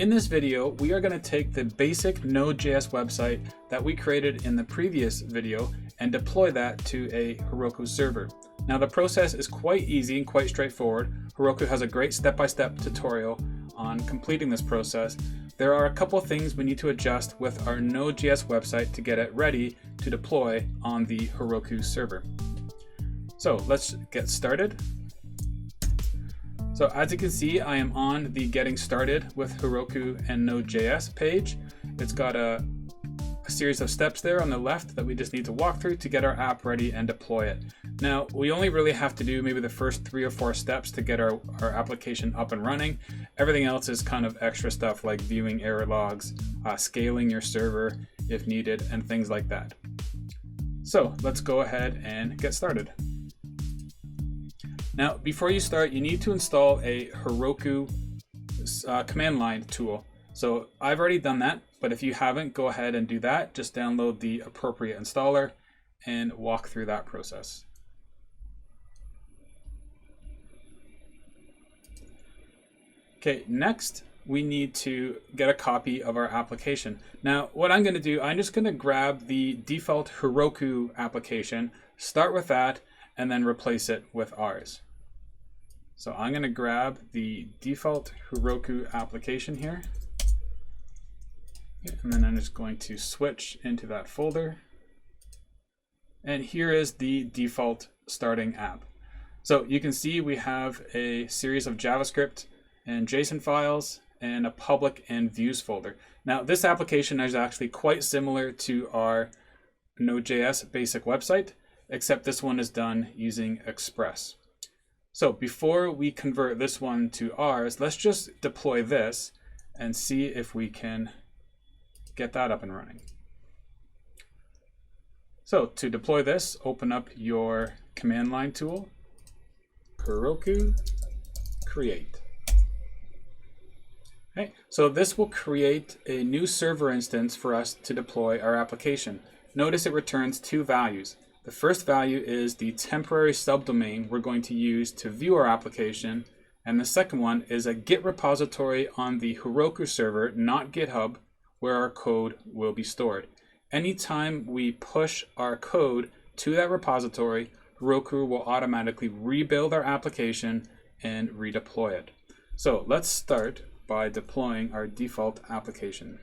In this video, we are going to take the basic Node.js website that we created in the previous video and deploy that to a Heroku server. Now the process is quite easy and quite straightforward. Heroku has a great step-by-step tutorial on completing this process. There are a couple of things we need to adjust with our Node.js website to get it ready to deploy on the Heroku server. So let's get started. So as you can see, I am on the Getting Started with Heroku and Node.js page. It's got a series of steps there on the left that we just need to walk through to get our app ready and deploy it. Now, we only really have to do maybe the first 3 or 4 steps to get our application up and running. Everything else is kind of extra stuff like viewing error logs, scaling your server if needed, and things like that. So let's go ahead and get started. Now, before you start, you need to install a Heroku command line tool. So I've already done that, but if you haven't, go ahead and do that. Just download the appropriate installer and walk through that process. Okay, next we need to get a copy of our application. Now, what I'm going to do, I'm just going to grab the default Heroku application, start with that, and then replace it with ours. So I'm going to grab the default Heroku application here, and then I'm just going to switch into that folder. And here is the default starting app. So you can see we have a series of JavaScript and JSON files and a public and views folder. Now this application is actually quite similar to our Node.js basic website, except this one is done using Express. So before we convert this one to ours, let's just deploy this and see if we can get that up and running. So to deploy this, open up your command line tool, Heroku create. Okay, so this will create a new server instance for us to deploy our application. Notice it returns 2 values. The first value is the temporary subdomain we're going to use to view our application, and the second one is a Git repository on the Heroku server, not GitHub, where our code will be stored. Anytime we push our code to that repository, Heroku will automatically rebuild our application and redeploy it. So let's start by deploying our default application.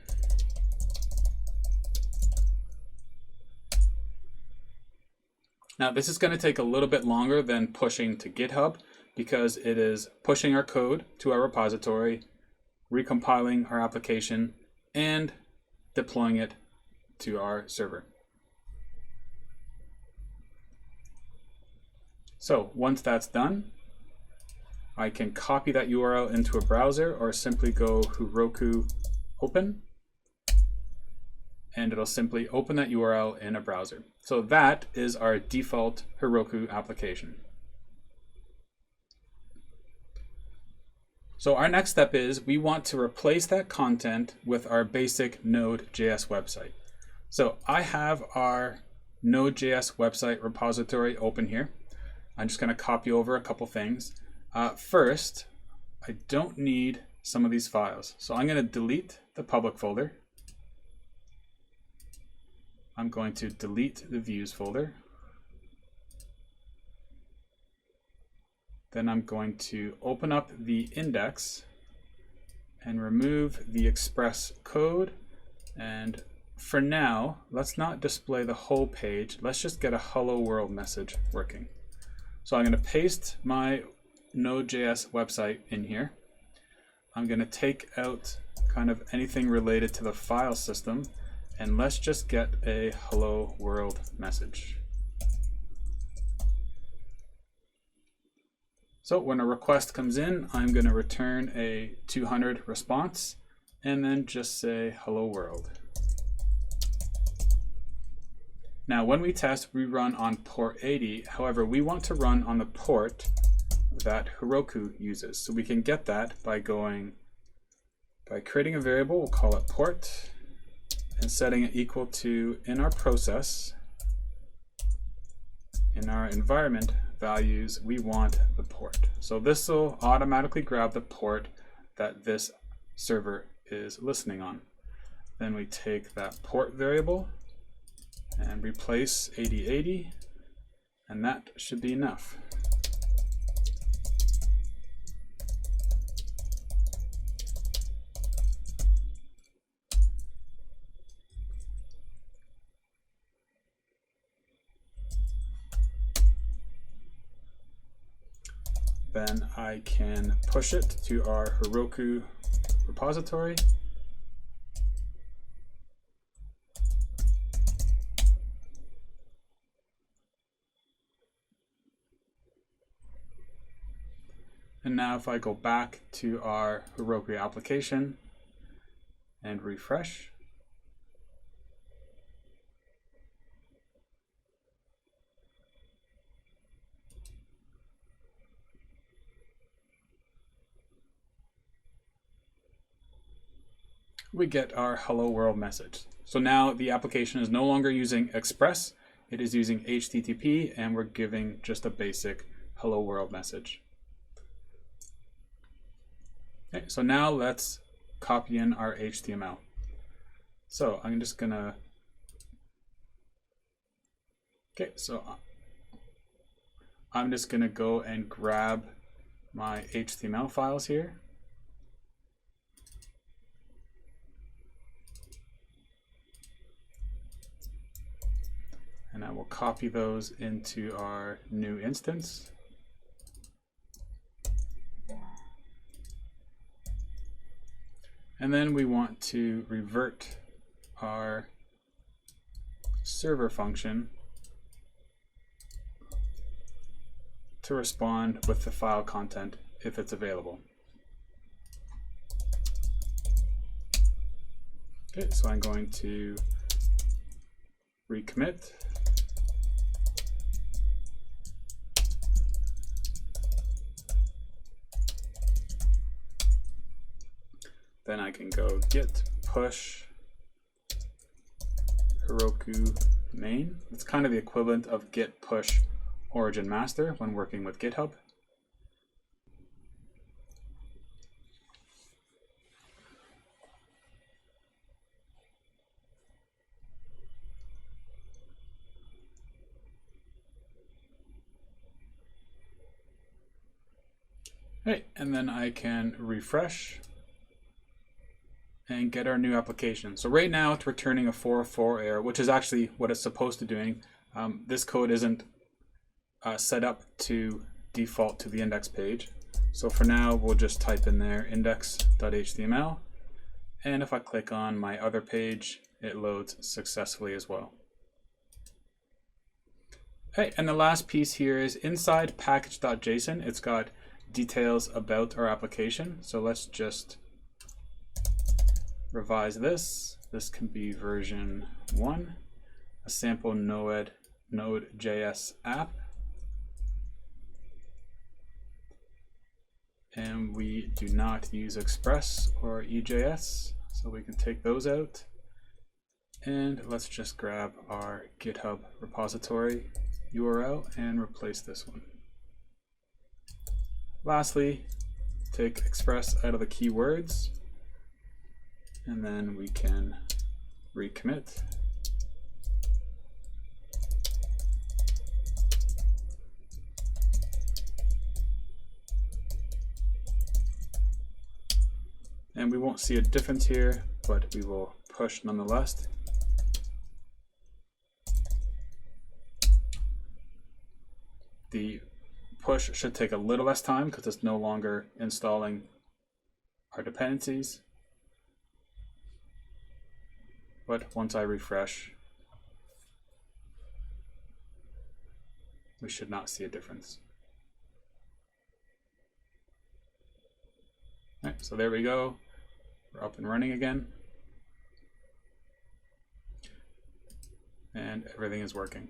Now this is going to take a little bit longer than pushing to GitHub because it is pushing our code to our repository, recompiling our application, and deploying it to our server. So once that's done, I can copy that URL into a browser or simply go Heroku open, and it'll simply open that URL in a browser. So that is our default Heroku application. So our next step is we want to replace that content with our basic Node.js website. So I have our Node.js website repository open here. I'm just going to copy over a couple things. First, I don't need some of these files. So I'm going to delete the public folder. I'm going to delete the views folder. Then I'm going to open up the index and remove the Express code. And for now, let's not display the whole page. Let's just get a hello world message working. So I'm going to paste my Node.js website in here. I'm going to take out kind of anything related to the file system, and let's just get a hello world message. So when a request comes in, I'm going to return a 200 response and then just say hello world. Now when we test, we run on port 80. However, we want to run on the port that Heroku uses. So we can get that by creating a variable, we'll call it port, and setting it equal to, in our process, in our environment values, we want the port. So this will automatically grab the port that this server is listening on. Then we take that port variable and replace 8080, and that should be enough. Then I can push it to our Heroku repository. And now if I go back to our Heroku application and refresh, we get our hello world message. So now the application is no longer using Express, it is using HTTP, and we're giving just a basic hello world message. Okay, so now let's copy in our HTML. So I'm just gonna, I'm just gonna go and grab my HTML files here. And I will copy those into our new instance. And then we want to revert our server function to respond with the file content if it's available. Okay, so I'm going to recommit. Then I can go git push Heroku main. It's kind of the equivalent of git push origin master when working with GitHub. Hey, and then I can refresh and get our new application. So right now it's returning a 404 error, which is actually what it's supposed to doing. This code isn't set up to default to the index page. So for now, we'll just type in there index.html. And if I click on my other page, it loads successfully as well. Hey, and the last piece here is inside package.json. It's got details about our application. So let's just revise this. This can be version 1, a sample Node.js app. And we do not use Express or EJS, so we can take those out. And let's just grab our GitHub repository URL and replace this one. Lastly, take Express out of the keywords, and then we can recommit. And we won't see a difference here, but we will push nonetheless. The push should take a little less time because it's no longer installing our dependencies. But once I refresh, we should not see a difference. All right, so there we go. We're up and running again. And everything is working.